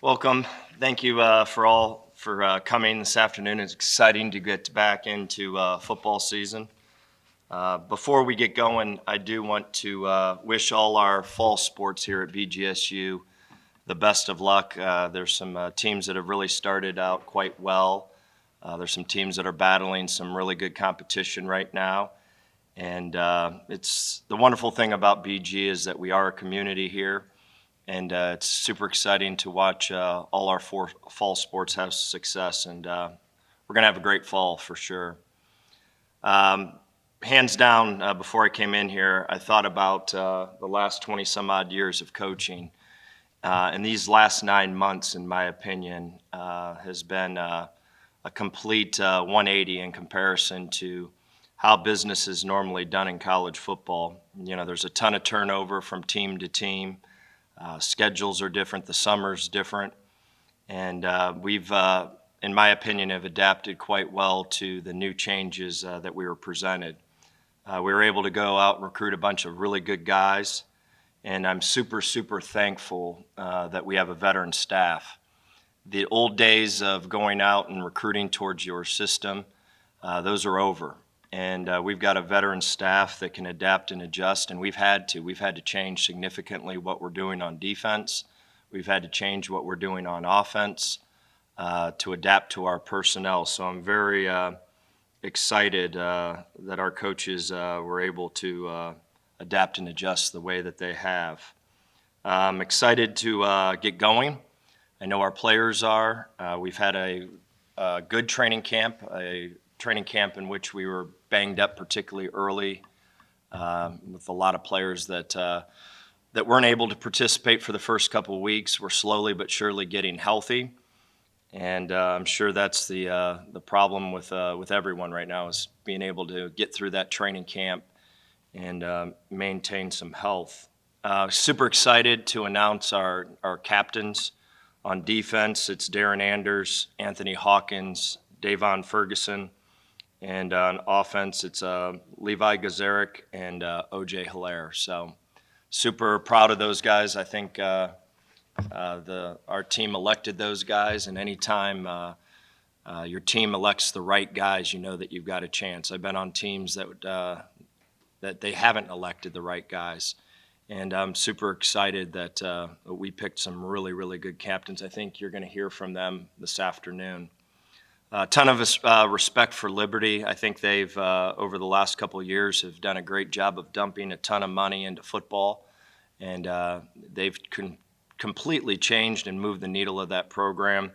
Welcome. Thank you for coming this afternoon. It's exciting to get back into football season. Before we get going, I do want to wish all our fall sports here at BGSU the best of luck. There's some teams that have really started out quite well. There's some teams that are battling some really good competition right now. And it's the wonderful thing about BG is that we are a community here. And it's super exciting to watch all our fall sports have success, and we're going to have a great fall for sure. Hands down, before I came in here, I thought about the last 20 some odd years of coaching. And these last 9 months, in my opinion, has been a complete 180 in comparison to how business is normally done in college football. You know, there's a ton of turnover from team to team. Schedules are different, the summer's different, and we've, in my opinion, have adapted quite well to the new changes that we were presented. We were able to go out and recruit a bunch of really good guys, and I'm super thankful that we have a veteran staff. The old days of going out and recruiting towards your system, those are over. And we've got a veteran staff that can adapt and adjust, and we've had to change significantly what we're doing on defense. We've had to change what we're doing on offense to adapt to our personnel. So I'm very excited that our coaches were able to adapt and adjust the way that they have. I'm excited to get going. I know our players are. We've had a good training camp, in which we were banged up particularly early with a lot of players that weren't able to participate for the first couple of weeks. We're slowly but surely getting healthy, and I'm sure that's the problem with everyone right now is being able to get through that training camp and maintain some health. Super excited to announce our captains on defense. It's Darren Anders, Anthony Hawkins, Davon Ferguson. And on offense, it's Levi Gazaric and O.J. Hilaire. So super proud of those guys. I think our team elected those guys, and anytime your team elects the right guys, you know that you've got a chance. I've been on teams that they haven't elected the right guys, and I'm super excited that we picked some really good captains. I think you're going to hear from them this afternoon. A ton of respect for Liberty. I think they've, over the last couple of years, have done a great job of dumping a ton of money into football, and they've completely changed and moved the needle of that program.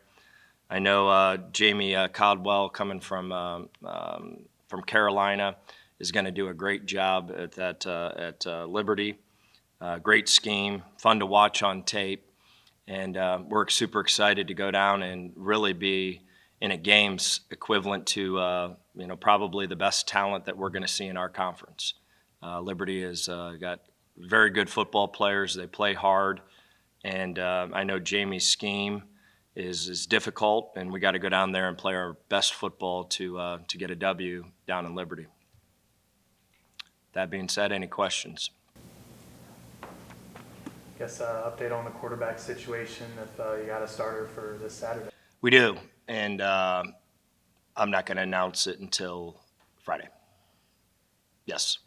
I know Jamie Caldwell, coming from Carolina, is going to do a great job at Liberty. Great scheme, fun to watch on tape, and we're super excited to go down and really be in a game's equivalent to probably the best talent that we're going to see in our conference. Liberty has got very good football players. They play hard, and I know Jamie's scheme is difficult, and we got to go down there and play our best football to get a W down in Liberty. That being said, any questions? Guess update on the quarterback situation if you got a starter for this Saturday. We do, and I'm not going to announce it until Friday. Yes,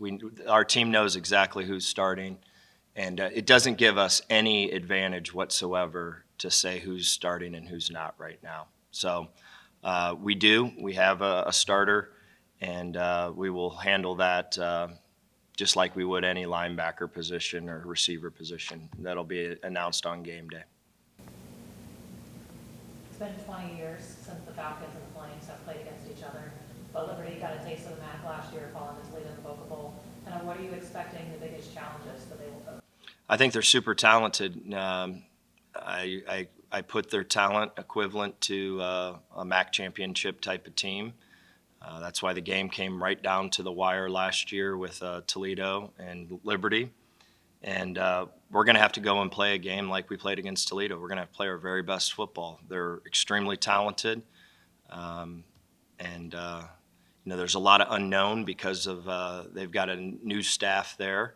our team knows exactly who's starting, and it doesn't give us any advantage whatsoever to say who's starting and who's not right now. So we have a starter, and we will handle that just like we would any linebacker position or receiver position. That'll be announced on game day. It's been 20 years since the Falcons and the Flames have played against each other, but Liberty got a taste of the MAC last year falling to Toledo in the Boca Bowl. And what are you expecting the biggest challenges that they will face? I think they're super talented. I put their talent equivalent to a MAC championship type of team. That's why the game came right down to the wire last year with Toledo and Liberty. And we're going to have to go and play a game like we played against Toledo. We're going to have to play our very best football. They're extremely talented. There's a lot of unknown because of they've got a new staff there.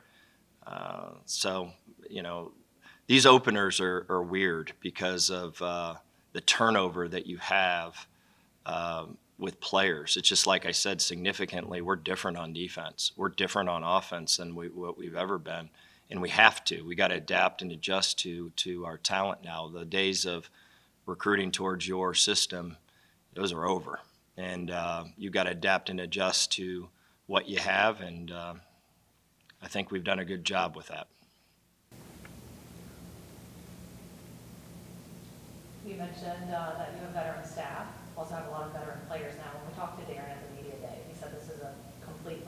these openers are weird because of the turnover that you have with players. It's just like I said, significantly, we're different on defense. We're different on offense than what we've ever been, and we have to. We got to adapt and adjust to our talent now. The days of recruiting towards your system, those are over, and you got to adapt and adjust to what you have, and I think we've done a good job with that. You mentioned that you have veteran staff, also have a lot of veteran players now. When we talked to Darren at the media day, he said this is a complete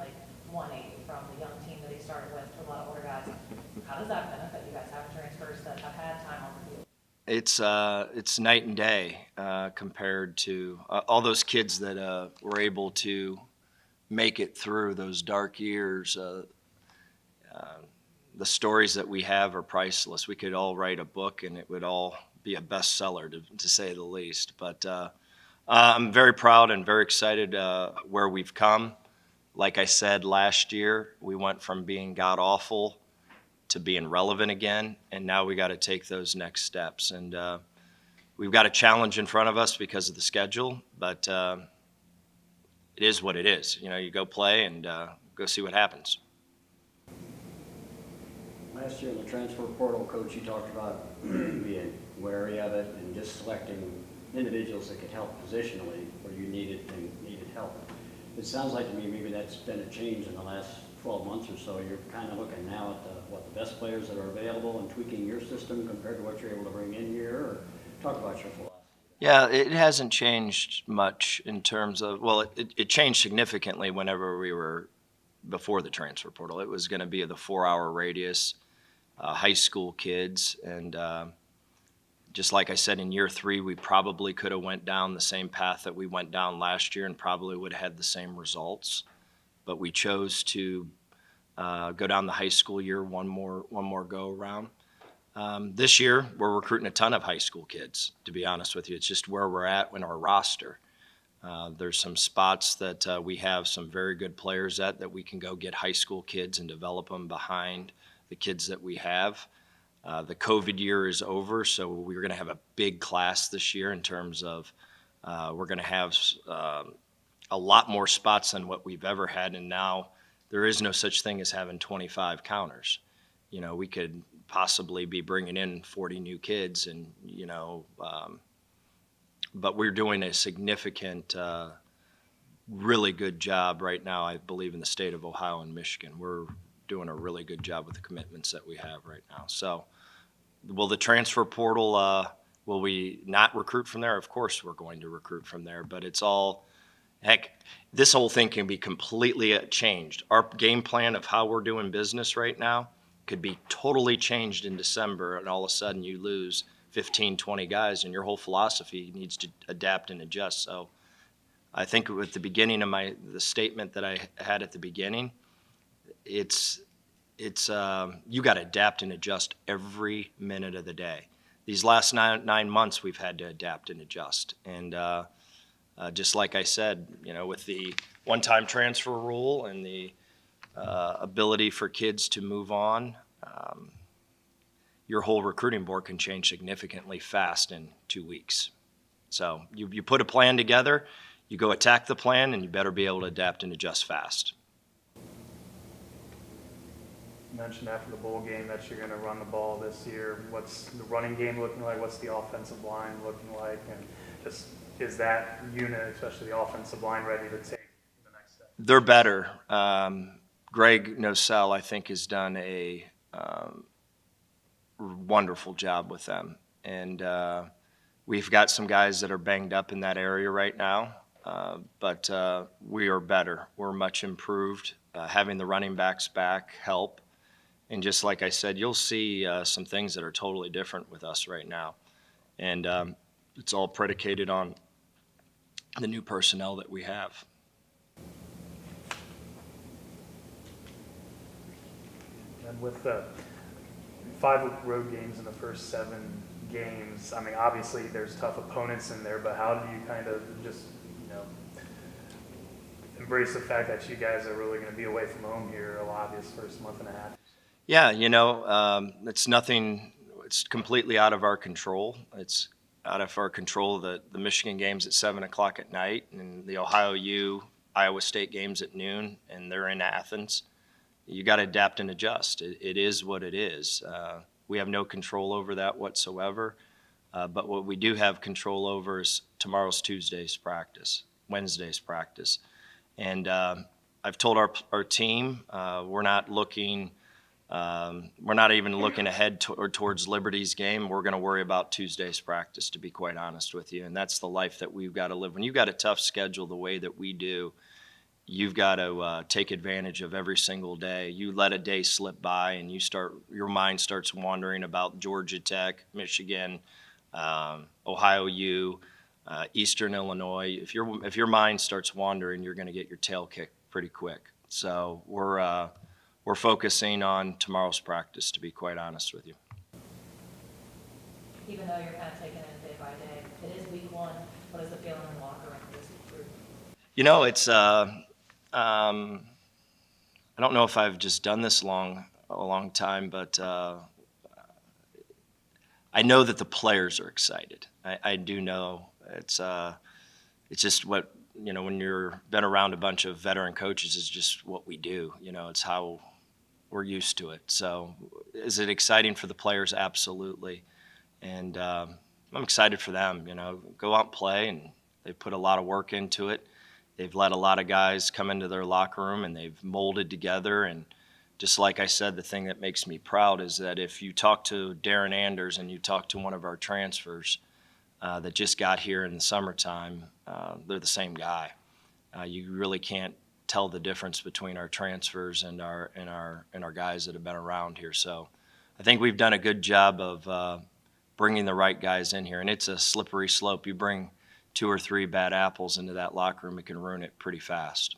180 from the young team that he started with to a lot of older guys. How does that benefit you guys having transfers that have had time on the field? It's night and day compared to all those kids that were able to make it through those dark years. The stories that we have are priceless. We could all write a book and it would all be a bestseller, to say the least. But I'm very proud and very excited where we've come. Like I said, last year we went from being god-awful to being relevant again, and now we got to take those next steps. And we've got a challenge in front of us because of the schedule, but it is what it is. You go play and go see what happens. Last year in the transfer portal, Coach, you talked about being wary of it and just selecting individuals that could help positionally where you needed help. It sounds like to me maybe that's been a change in the last 12 months or so. You're kind of looking now at the best players that are available and tweaking your system compared to what you're able to bring in here, or talk about your philosophy. Yeah, it hasn't changed much in terms of, well, it changed significantly whenever we were before the transfer portal. It was going to be the 4-hour radius, high school kids, and just like I said, in year 3, we probably could have went down the same path that we went down last year and probably would have had the same results. But we chose to go down the high school year one more go around. This year, we're recruiting a ton of high school kids, to be honest with you. It's just where we're at in our roster. There's some spots that we have some very good players at that we can go get high school kids and develop them behind the kids that we have. The COVID year is over, so we're going to have a big class this year in terms of we're going to have a lot more spots than what we've ever had, and now there is no such thing as having 25 counters. We could possibly be bringing in 40 new kids, and but we're doing a significant, really good job right now, I believe, in the state of Ohio and Michigan. We're doing a really good job with the commitments that we have right now. So will the transfer portal, will we not recruit from there? Of course we're going to recruit from there, but it's all, heck, this whole thing can be completely changed. Our game plan of how we're doing business right now could be totally changed in December, and all of a sudden you lose 15, 20 guys, and your whole philosophy needs to adapt and adjust. So I think at the beginning of the statement that I had at the beginning, it's you got to adapt and adjust every minute of the day. These last nine months, we've had to adapt and adjust. And just like I said, with the one-time transfer rule and the ability for kids to move on, your whole recruiting board can change significantly fast in 2 weeks. So you put a plan together, you go attack the plan, and you better be able to adapt and adjust fast. You mentioned after the bowl game that you're going to run the ball this year. What's the running game looking like? What's the offensive line looking like? And just is that unit, especially the offensive line, ready to take the next step? They're better. Greg Nosell, I think, has done a wonderful job with them. And we've got some guys that are banged up in that area right now, but we are better. We're much improved. Having the running backs back help. And just like I said, you'll see some things that are totally different with us right now. And it's all predicated on the new personnel that we have. And with the 5 road games in the first 7 games, I mean, obviously there's tough opponents in there, but how do you kind of just, embrace the fact that you guys are really going to be away from home here a lot this first month and a half? Yeah, it's nothing. it's completely out of our control. It's out of our control. The Michigan game's at 7 o'clock at night, and the Ohio U, Iowa State game's at noon, and they're in Athens. You got to adapt and adjust. It is what it is. We have no control over that whatsoever. But what we do have control over is tomorrow's Tuesday's practice, Wednesday's practice. And I've told our team we're not looking, we're not even looking ahead towards Liberty's game. We're going to worry about Tuesday's practice, to be quite honest with you. And that's the life that we've got to live. When you've got a tough schedule the way that we do, you've got to take advantage of every single day. You let a day slip by, and your mind starts wandering about Georgia Tech, Michigan, Ohio U, Eastern Illinois. If your mind starts wandering, you're going to get your tail kicked pretty quick. So we're focusing on tomorrow's practice, to be quite honest with you. Even though you're kind of taking it day by day, it is week one. What is the feeling in the locker room for this group? You know, it's I don't know if I've just done this a long time, but I know that the players are excited. I do know it's just what, when you're been around a bunch of veteran coaches, it's just what we do. It's how we're used to it. So is it exciting for the players? Absolutely. And I'm excited for them. Go out and play, and they put a lot of work into it. They've let a lot of guys come into their locker room, and they've molded together. And just like I said, the thing that makes me proud is that if you talk to Darren Anders and you talk to one of our transfers that just got here in the summertime, they're the same guy. You really can't tell the difference between our transfers and our guys that have been around here. So I think we've done a good job of bringing the right guys in here, and it's a slippery slope. You bring 2 or 3 bad apples into that locker room, it can ruin it pretty fast.